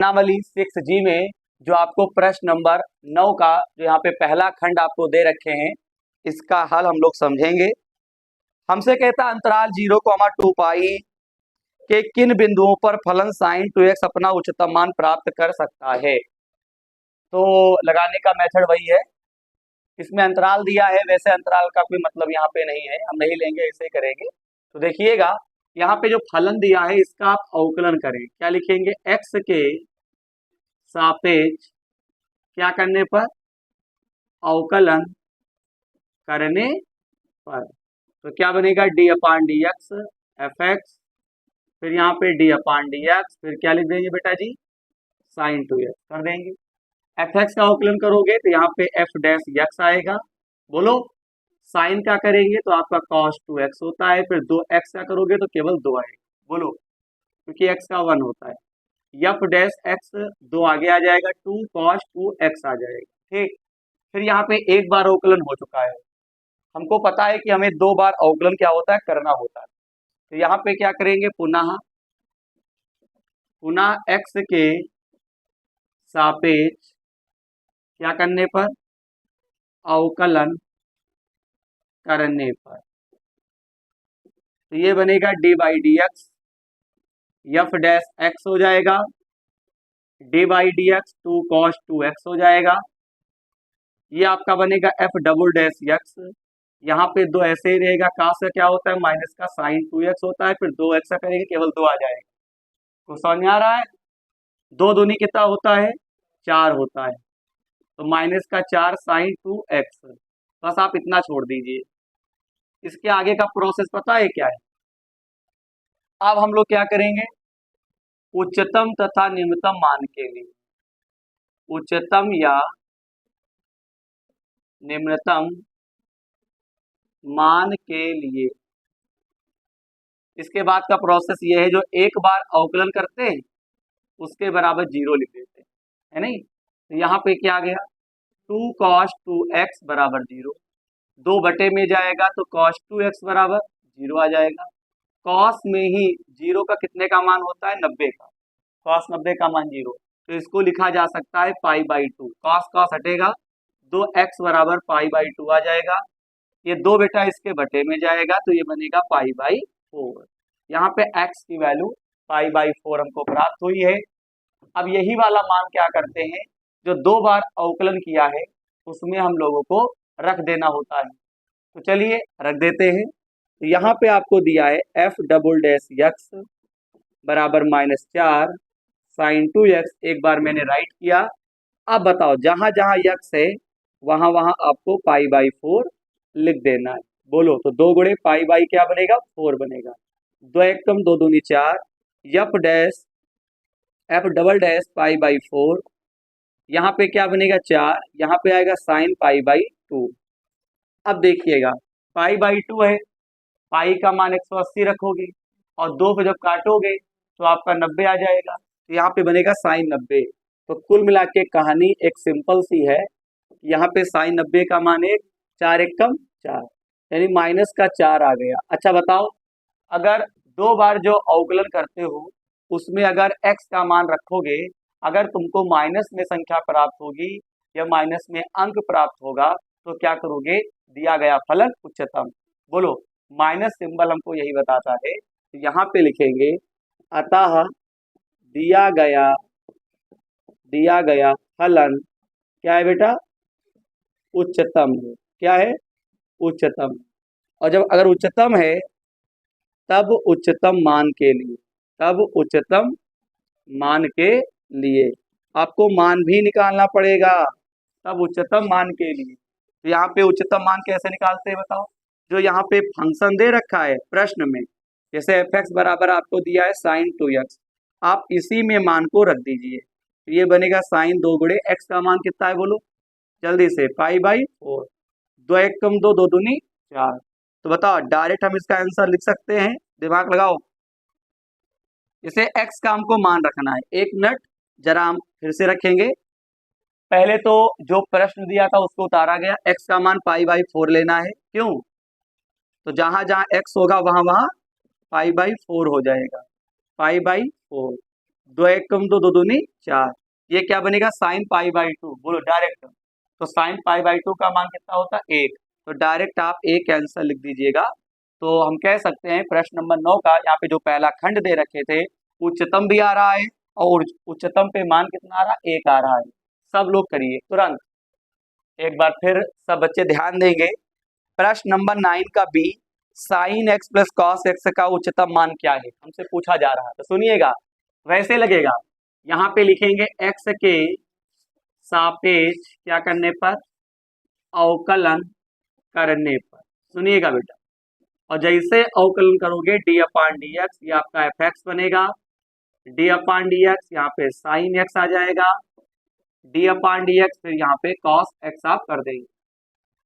प्रश्नावली 6G में जो आपको प्रश्न नंबर 9 का जो यहाँ पे पहला खंड आपको दे रखे हैं, इसका हल हम लोग समझेंगे। हमसे कहता अंतराल 0, 2 पाई के किन बिंदुओं पर फलन sin 2x अपना उच्चतम मान प्राप्त कर सकता है। तो लगाने का मेथड वही है, इसमें अंतराल दिया है, वैसे अंतराल का कोई मतलब यहाँ पे नहीं है, हम नहीं लेंगे, ऐसे ही करेंगे। तो देखिएगा यहाँ पे जो फलन दिया है इसका आप अवकलन करें। क्या लिखेंगे? x के सापेक्ष क्या करने पर? अवकलन करने पर। तो क्या बनेगा? d/dx fx, फिर यहाँ पे d/dx, फिर क्या लिख देंगे बेटा जी? sin 2x कर देंगे। fx का अवकलन करोगे तो यहाँ पे f' आएगा। बोलो साइन का करेंगे तो आपका cos 2x होता है, फिर 2x का करोगे तो केवल 2 आएगा। बोलो, क्योंकि x का 1 होता है। f' 2 आगे आ जाएगा, 2 cos 2x आ जाएगा। ठीक, फिर यहाँ पे एक बार अवकलन हो चुका है, हमको पता है कि हमें 2 बार अवकलन क्या होता है, करना होता है। तो यहाँ पे क्या करेंगे? पुनः x के सापेक्ष क्या करने पर? अवकलन करने पर। तो ये बनेगा d/dx, f' हो जाएगा, d/dx 2 cos 2x हो जाएगा। ये आपका बनेगा f''x, यहाँ पे 2 ऐसे ही रहेगा, कास का क्या होता है? माइनस का sin 2x होता है, फिर 2x का करेंगे केवल 2 आ जाएगा। तो समझ में आ रहा है? 2 दूनी कितना होता है? 4 होता है, तो माइनस का 4 sin 2x। बस आप इतना छोड़ दीजिए, इसके आगे का प्रोसेस पता है क्या है? अब हम लोग क्या करेंगे? उच्चतम तथा निम्नतम मान के लिए, उच्चतम या निम्नतम मान के लिए, इसके बाद का प्रोसेस ये है, जो एक बार अवकलन करते हैं उसके बराबर 0 लिख देते हैं, है नहीं? तो यहाँ पे क्या आ गया? 2 cos 2x बराबर 0, 2 बटे में जाएगा तो cos 2x बराबर 0 आ जाएगा। cos में ही 0 का कितने का मान होता है? 90 का। cos 90 का मान 0, तो इसको लिखा जा सकता है π/2। cos हटेगा, 2x बराबर π/2 आ जाएगा। ये 2 बेटा इसके बटे में जाएगा तो ये बनेगा π/4। यहाँ पे x की वैल्यू π/4 हमको प्राप्त हुई है। अब यही वाला मान क्या करते हैं, जो 2 बार अवकलन किया है उसमें हम लोगों को रख देना होता है। तो चलिए रख देते हैं। तो यहाँ पे आपको दिया है f''x बराबर -4 sin 2x, एक बार मैंने राइट किया। अब बताओ, जहां जहां x है वहां वहां आपको π/4 लिख देना है। बोलो, तो 2 गुणे π/ क्या बनेगा? 4 बनेगा। 2 एक कम 2 दूनी 4, f' π/4, यहाँ पे क्या बनेगा? 4, यहाँ पे आएगा sin π/2। अब देखिएगा π/2 है, पाई का मान 180 रखोगे और 2 पे जब काटोगे तो आपका 90 आ जाएगा, तो यहाँ पे बनेगा sin 90। तो कुल मिला के कहानी एक सिंपल सी है, यहाँ पे sin 90 का मान 1, 4 एक कम 4, यानी माइनस का 4 आ गया। अच्छा बताओ, अगर 2 बार जो अवकलन करते हो उसमें अगर x का मान रखोगे, अगर तुमको माइनस में संख्या प्राप्त होगी या माइनस में अंक प्राप्त होगा तो क्या करोगे? दिया गया फलन उच्चतम। बोलो, माइनस सिंबल हमको यही बताता है, तो यहाँ पे लिखेंगे अतः दिया गया फलन क्या है बेटा? उच्चतम है। क्या है? उच्चतम। और जब अगर उच्चतम है तब उच्चतम मान के लिए, तब उच्चतम मान के लिए आपको मान भी निकालना पड़ेगा, तब उच्चतम मान के लिए। तो यहाँ पे उच्चतम मान कैसे निकालते हैं बताओ? जो यहाँ पे फंक्शन दे रखा है प्रश्न में, जैसे f(x) बराबर आपको दिया है sin 2x, आप इसी में मान को रख दीजिए, तो ये बनेगा sin 2 गुणे x का मान कितना है? बोलो जल्दी से, π/4। 2 एक कम 2, 2 दूनी 4। तो बताओ, डायरेक्ट हम इसका आंसर लिख सकते हैं, दिमाग लगाओ। जैसे x का हमको मान रखना है, 1 मिनट जरा हम फिर से रखेंगे। पहले तो जो प्रश्न दिया था उसको उतारा गया, x का मान π/4 लेना है। क्यों? तो जहां जहां x होगा वहां वहां π/4 हो जाएगा, π/4। दो एकम दो, दो दूनी 4, ये क्या बनेगा साइन पाई बाई 2, बोलो डायरेक्ट। तो साइन पाई बाई 2 का मान कितना होता है 1, तो डायरेक्ट आप एक आंसर लिख दीजिएगा। तो हम कह सकते हैं प्रश्न नंबर 9 का यहाँ पे जो पहला खंड दे रखे थे, उच्चतम भी आ रहा है और उच्चतम पे मान कितना आ रहा है 1 आ रहा है। सब लोग करिए तुरंत, एक बार फिर सब बच्चे ध्यान देंगे। प्रश्न नंबर 9 का b, sine x plus cos x का उच्चतम मान क्या है, हमसे पूछा जा रहा है। तो सुनिएगा, वैसे लगेगा, यहाँ पे लिखेंगे एक्स के सापेक्ष क्या करने पर, अवकलन करने पर। सुनिएगा बेटा, और जैसे अवकलन करोगे डी अपान डी एक्स, ये आपका एफ एक्स बनेगा, डी अपान डी एक्स यहाँ पे साइन एक्स आ जाएगा, डी अपान डी एक्स फिर यहाँ पे कॉस एक्स आप कर देंगे।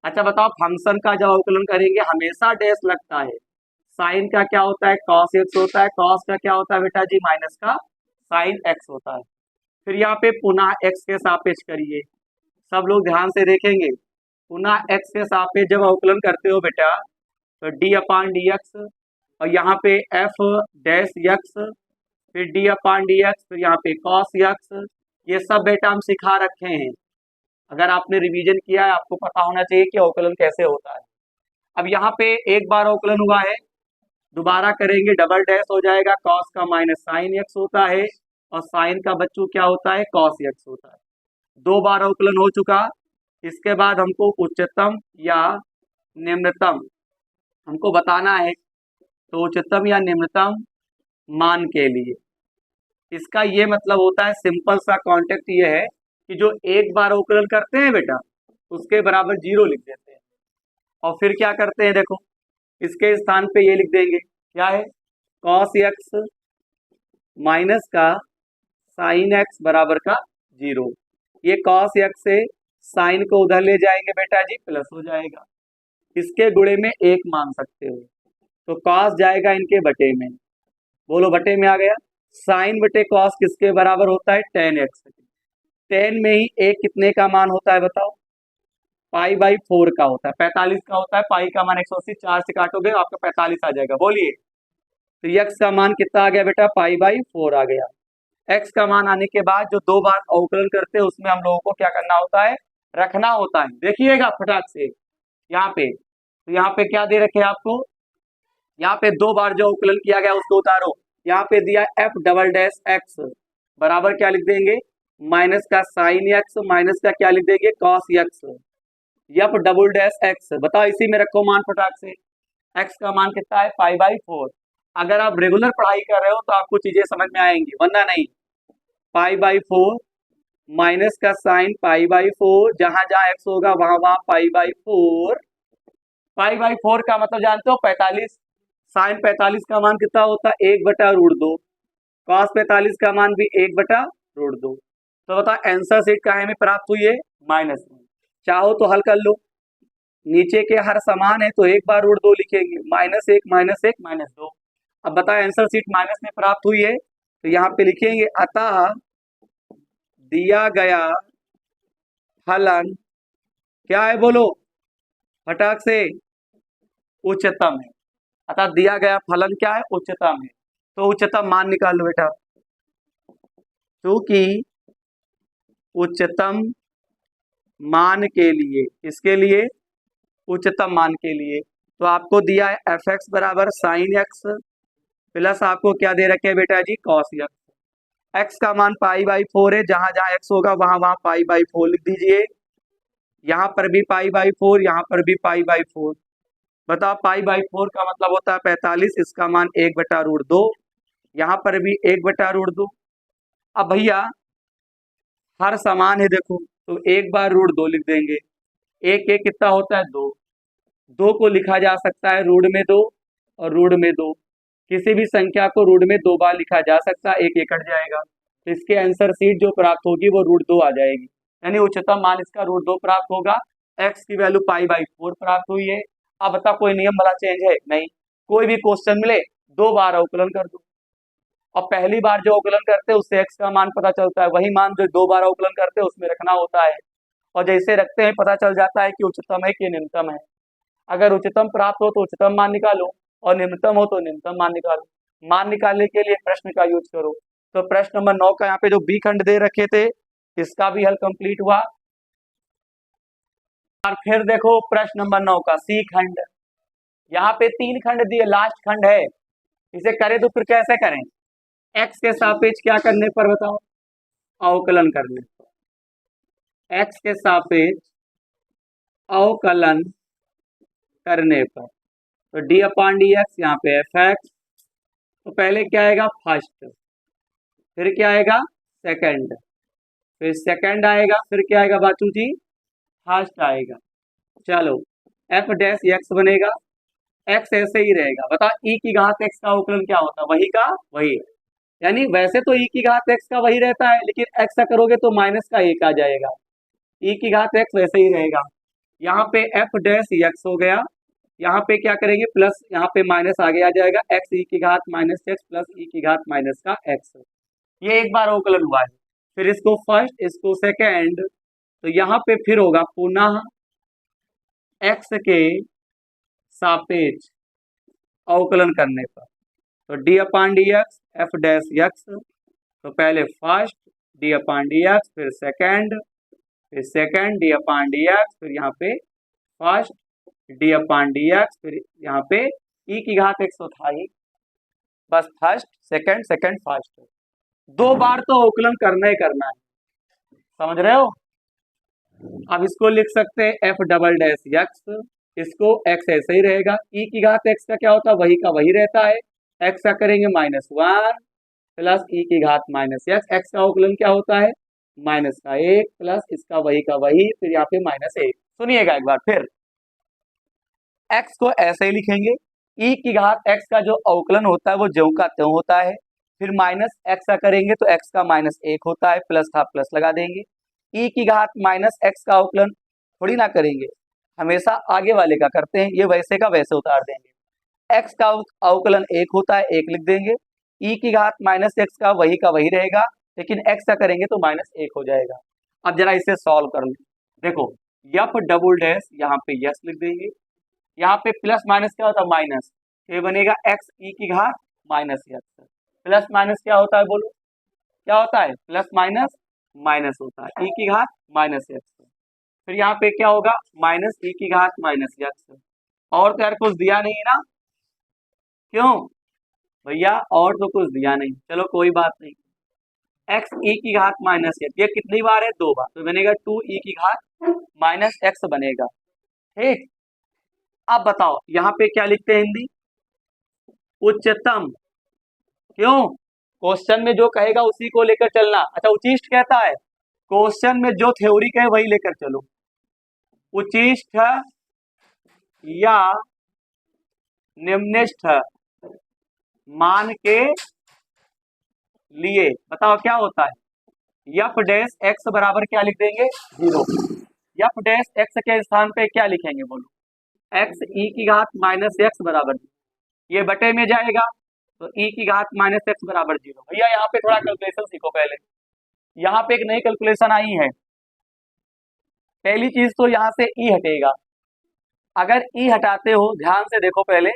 अच्छा बताओ, फंक्शन का जब अवकलन करेंगे हमेशा डैश लगता है। साइन का क्या होता है कॉस एक्स होता है, कॉस का क्या होता है बेटा जी माइनस का साइन एक्स होता है। फिर यहाँ पे पुनः एक्स के सापेक्ष करिए, सब लोग ध्यान से देखेंगे। पुनः एक्स के सापेक्ष जब अवकलन करते हो बेटा, तो डी अपान डी एक्स और यहाँ पे एफ डैश एक्स, फिर डी अपान डी एक्स, फिर यहाँ पे कॉस एक्स, ये सब बेटा हम सिखा रखे हैं। अगर आपने रिवीजन किया है आपको पता होना चाहिए कि अवकलन कैसे होता है। अब यहाँ पे एक बार अवकलन हुआ है, दोबारा करेंगे डबल डैश हो जाएगा, कॉस का माइनस साइन एक्स होता है और साइन का बच्चों क्या होता है कॉस एक्स होता है। दो बार अवकलन हो चुका। इसके बाद हमको उच्चतम या निम्नतम हमको बताना है, तो उच्चतम या निम्नतम मान के लिए इसका ये मतलब होता है, सिंपल सा कॉन्टेक्ट ये है कि जो एक बार अवकलन करते हैं बेटा उसके बराबर 0 लिख देते हैं और फिर क्या करते हैं देखो, इसके स्थान पे ये लिख देंगे क्या है कॉस एक्स माइनस का साइन एक्स बराबर का 0। ये कॉस एक्स से साइन को उधर ले जाएंगे बेटा जी, प्लस हो जाएगा। इसके गुणे में 1 मान सकते हो, तो कॉस जाएगा इनके बटे में, बोलो बटे में आ गया। साइन बटे कॉस किसके बराबर होता है टेन एक्स। टेन में ही एक कितने का मान होता है बताओ, पाई बाई 4 का होता है, 45 का होता है। पाई का मान 180, 4 से काटोगे आपका 45 आ जाएगा। बोलिए, तो एक्स का मान कितना आ गया बेटा पाई बाई 4 आ गया। एक्स का मान आने के बाद जो दो बार अवकलन करते हैं उसमें हम लोगों को क्या करना होता है, रखना होता है। देखिएगा फटाक से यहाँ पे, तो यहाँ पे क्या दे रखे आपको, यहाँ पे दो बार जो अवकलन किया गया उसको उतारो। यहाँ पे दिया एफ डबल डैश एक्स बराबर क्या लिख देंगे माइनस का साइन एक्स, माइनस का क्या लिख देंगे cos x, F double dash x. बताओ इसी में रखो मान फटाक से। एक्स का मान कितना है पाई बाई 4। अगर आप रेगुलर पढ़ाई कर रहे हो तो आपको चीजें समझ में आएंगी, वरना नहीं। पाई बाई 4 माइनस का साइन पाई बाई 4, जहां जहां एक्स होगा वहां वहां पाई बाई 4। पाई बाई 4 का मतलब जानते हो 45। साइन 45 का मान कितना होता है 1/√2। कॉस 45 का मान भी 1/√2। तो बताओ आंसर सीट का हमें प्राप्त हुई है माइनस में। चाहो तो हल कर लो, नीचे के हर समान है तो 1/√2 लिखेंगे, -1 -1 -2। अब बताओ आंसर सीट माइनस में प्राप्त हुई है तो यहाँ पे लिखेंगे अतः दिया गया फलन क्या है, बोलो फटाक से, उच्चतम है। अतः दिया गया फलन क्या है उच्चतम है। तो उच्चतम मान निकाल लो बेटा, क्योंकि उच्चतम मान के लिए, इसके लिए उच्चतम मान के लिए तो आपको दिया है एफ एक्स बराबर साइन एक्स प्लस आपको क्या दे रखे हैं बेटा जी कॉस एक्स। एक्स का मान पाई बाई 4 है, जहां जहां एक्स होगा वहां वहां पाई बाई 4 लिख दीजिए। यहाँ पर भी पाई बाई 4, यहाँ पर भी पाई बाई 4। बताओ पाई बाई 4 का मतलब होता है 45, इसका मान 1/√2, यहाँ पर भी 1/√2। अब भैया हर समान है देखो, तो 1/√2 लिख देंगे। एक एक कितना होता है 2, 2 को लिखा जा सकता है रूट में 2 और रूट में 2। किसी भी संख्या को रूट में 2 बार लिखा जा सकता है, एक कट जाएगा। तो इसके आंसर सीट जो प्राप्त होगी वो √2 आ जाएगी, यानी उच्चतम मान इसका √2 प्राप्त होगा। एक्स की वैल्यू पाई बाई 4 प्राप्त हुई है। अब बता कोई नियम वाला चेंज है नहीं, कोई भी क्वेश्चन मिले 2 बार अवकलन कर दो। और पहली बार जो अवकलन करते हैं उससे एक्स का मान पता चलता है, वही मान जो 2 बार अवकलन करते हैं उसमें रखना होता है। और जैसे रखते हैं पता चल जाता है कि उच्चतम है कि निम्नतम है। अगर उच्चतम प्राप्त हो तो उच्चतम मान निकालो और निम्नतम हो तो निम्नतम मान निकालो। मान निकालने के लिए प्रश्न का यूज करो। तो प्रश्न नंबर 9 का यहाँ पे जो बी खंड दे रखे थे इसका भी हल कंप्लीट हुआ। और फिर देखो प्रश्न नंबर 9 का सी खंड, यहाँ पे 3 खंड दिए, लास्ट खंड है, इसे करें तो फिर कैसे करें? एक्स के सापेक्ष क्या करने पर बताओ? अवकलन करने पर। एक्स के सापेक्ष अवकलन करने पर तो डी अपॉन डी एक्स, यहाँ पे एफ एक्स, तो पहले क्या आएगा? फर्स्ट, फिर क्या आएगा? सेकंड, फिर सेकंड आएगा, फिर क्या आएगा बाचू जी? फर्स्ट आएगा। चलो एफ डैश एक्स बनेगा, एक्स ऐसे ही रहेगा। बताओ ई की घात एक्स का अवकलन क्या होता है? वही का वही, यानी वैसे तो ई की घात एक्स का वही रहता है, लेकिन एक्स का करोगे तो माइनस का एक आ जाएगा। ई की घात एक्स वैसे ही रहेगा। यहाँ पे एफ डैश एक्स हो गया, यहाँ पे क्या करेंगे? प्लस, यहाँ पे माइनस आगे आ जाएगा, एक्स ई की घात माइनस एक्स प्लस ई की घात माइनस का एक्स। ये एक बार अवकलन हुआ है, फिर इसको फर्स्ट, इसको सेकेंड, तो यहाँ पे फिर होगा पुनः एक्स के सापेक्ष अवकलन करने पर, तो d upon d x f dash x, तो पहले first d upon d x, फिर second d upon d x, फिर यहाँ पे first d upon d x, फिर यहाँ पे ई की घात एक्स तो था ही, बस फर्स्ट सेकेंड सेकेंड फर्स्ट, 2 बार तो अवकलन करना ही करना है, समझ रहे हो? अब इसको लिख सकते हैं एफ डबल डैश एक्स, इसको एक्स ऐसे ही रहेगा, ई की घात एक्स का क्या होता है? वही का वही रहता है, एक्स का करेंगे -1 प्लस ई की घात माइनस एक्स, एक्स का अवकलन क्या होता है? माइनस का 1 प्लस इसका वही का वही, फिर यहाँ पे -1। सुनिएगा एक बार फिर, एक्स को ऐसे ही लिखेंगे, ई की घात एक्स का जो अवकलन होता है वो ज्यों का त्यों होता है, फिर माइनस एक्स का करेंगे तो एक्स का -1 होता है, प्लस था प्लस लगा देंगे। ई की घात माइनस एक्स का अवकलन थोड़ी ना करेंगे, हमेशा आगे वाले का करते हैं, ये वैसे का वैसे उतार देंगे। एक्स का अवकलन 1 होता है, 1 लिख देंगे, ई की घात माइनस एक्स का वही रहेगा, लेकिन एक्स का करेंगे तो -1 हो जाएगा। अब जरा इसे सॉल्व कर लो, देखो एफ डबल डैश, यहाँ पे यस लिख देंगे, यहाँ पे प्लस माइनस क्या होता है? माइनस, ये बनेगा एक्स ई की घात माइनस एक्स, प्लस माइनस क्या होता है? बोलो क्या होता है? प्लस माइनस माइनस होता है, ई की घात माइनस एक्स, फिर यहाँ पे क्या होगा? माइनस ई की घात माइनस एक्स। और तो यार कुछ दिया नहीं है ना? क्यों भैया? और तो कुछ दिया नहीं, चलो कोई बात नहीं। एक्स ई की घात माइनस एक्स, ये कितनी बार है? 2 बार, तो बनेगा 2 ई की घात माइनस एक्स बनेगा, ठीक। अब बताओ यहाँ पे क्या लिखते हैं? हिंदी उच्चतम, क्यों? क्वेश्चन में जो कहेगा उसी को लेकर चलना। अच्छा उचिष्ट कहता है, क्वेश्चन में जो थ्योरी कहे वही लेकर चलो। उचिष्ट या निम्निष्ठ मान के लिए बताओ क्या होता है? एफ डैश एक्स बराबर क्या लिख देंगे? 0। एफ डैश एक्स के स्थान पे क्या लिखेंगे? बोलो एक्स ई की घात माइनस एक्स बराबर, ये बटे में जाएगा तो ई की घात माइनस एक्स बराबर 0। भैया यहाँ पे थोड़ा कैलकुलेशन सीखो पहले, यहाँ पे एक नई कैलकुलेशन आई है। पहली चीज तो यहाँ से ई हटेगा, अगर ई हटाते हो ध्यान से देखो पहले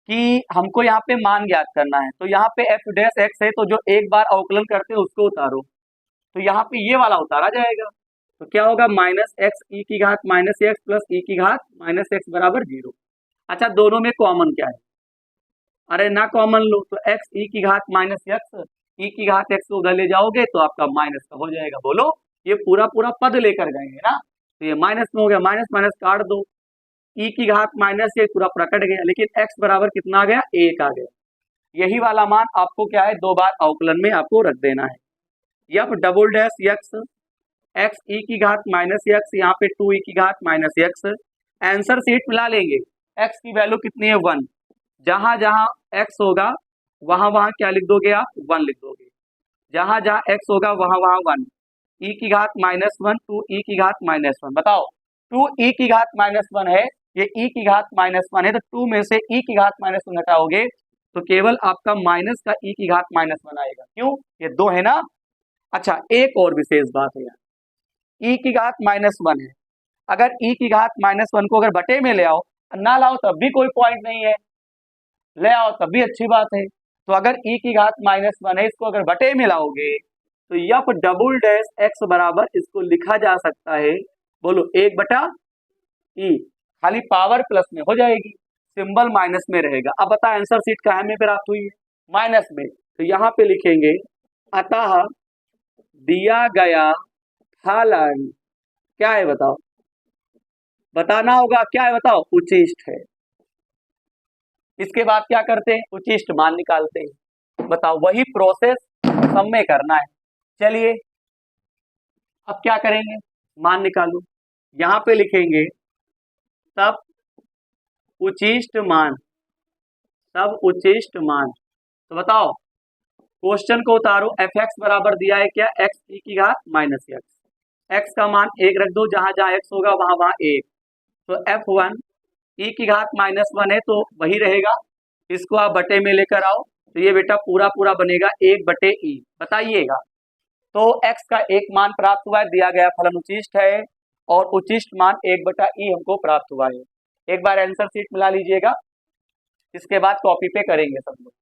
कि हमको यहाँ पे मान ज्ञात करना है, तो यहाँ पे एफ डैश एक्स है, तो जो एक बार अवकलन करते हो उसको उतारो, तो यहाँ पे ये वाला उतारा जाएगा, तो क्या होगा? माइनस एक्स ई की घात माइनस एक्स प्लस ई की घात माइनस एक्स बराबर 0। अच्छा दोनों में कॉमन क्या है? अरे ना कॉमन लो, तो एक्स ई की घात माइनस एक्स, ई की घात एक्स को उधर ले जाओगे तो आपका माइनस का हो जाएगा। बोलो ये पूरा पूरा पद लेकर गए हैं ना, तो ये माइनस में हो गया, माइनस माइनस काट दो, ई की घात माइनस ये पूरा प्रकट गया, लेकिन एक्स बराबर कितना आ गया? 1 आ गया। यही वाला मान आपको क्या है? 2 बार अवकलन में आपको रख देना है। F double dash x, x e की घात माइनस एक्स, यहाँ पे 2 ई की घात माइनस एक्स, आंसर सीट मिला लेंगे। एक्स की वैल्यू कितनी है? 1, जहां जहां एक्स होगा वहां वहां क्या लिख दोगे आप? 1 लिख दोगे, जहां जहां एक्स होगा वहां वहां 1। ई की घात -1 2 ई की घात -1, बताओ 2 ई की घात -1 है, ये ई की घात -1 है, तो 2 में से ई की घात -1 हटाओगे तो केवल आपका माइनस का ई की घात -1 आएगा। क्यों? ये 2 है ना। अच्छा एक और विशेष बात है यार, ई की घात -1 है, अगर ई की घात -1 को अगर बटे में ले आओ, ना लाओ तब भी कोई पॉइंट नहीं है, ले आओ तब भी अच्छी बात है, तो अगर e की घात -1 है, इसको अगर बटे में लाओगे तो यफ डबल डैश एक्स बराबर इसको लिखा जा सकता है, बोलो 1/e, खाली पावर प्लस में हो जाएगी, सिंबल माइनस में रहेगा। अब बता आंसर सीट कहाँ में प्राप्त हुई है, माइनस में, तो यहाँ पे लिखेंगे अतः दिया गया फलन क्या है, बताओ, बताना होगा क्या है, बताओ, उचिष्ट है। इसके बाद क्या करते हैं, उचिष्ट मान निकालते हैं। बताओ, वही प्रोसेस सब में करना है। चलिए अब क्या करेंगे, मान निकालो, यहां पे लिखेंगे सब उचिष्ट मान, सब उचिष्ट मान। तो बताओ क्वेश्चन को उतारो, एफ एक्स बराबर दिया है क्या, एक्स ई की घात माइनस एक्स, एक्स का मान 1 रख दो, जहां जहां एक्स होगा वहां वहां 1, तो f1 e की घात -1 है तो वही रहेगा, इसको आप बटे में लेकर आओ, तो ये बेटा पूरा पूरा बनेगा 1/e, बताइएगा। तो x का एक मान प्राप्त हुआ है, दिया गया फलन उचिष्ट है, और उचिष्ट मान 1/e हमको प्राप्त हुआ है। एक बार आंसर शीट मिला लीजिएगा, इसके बाद कॉपी पे करेंगे सब लोग।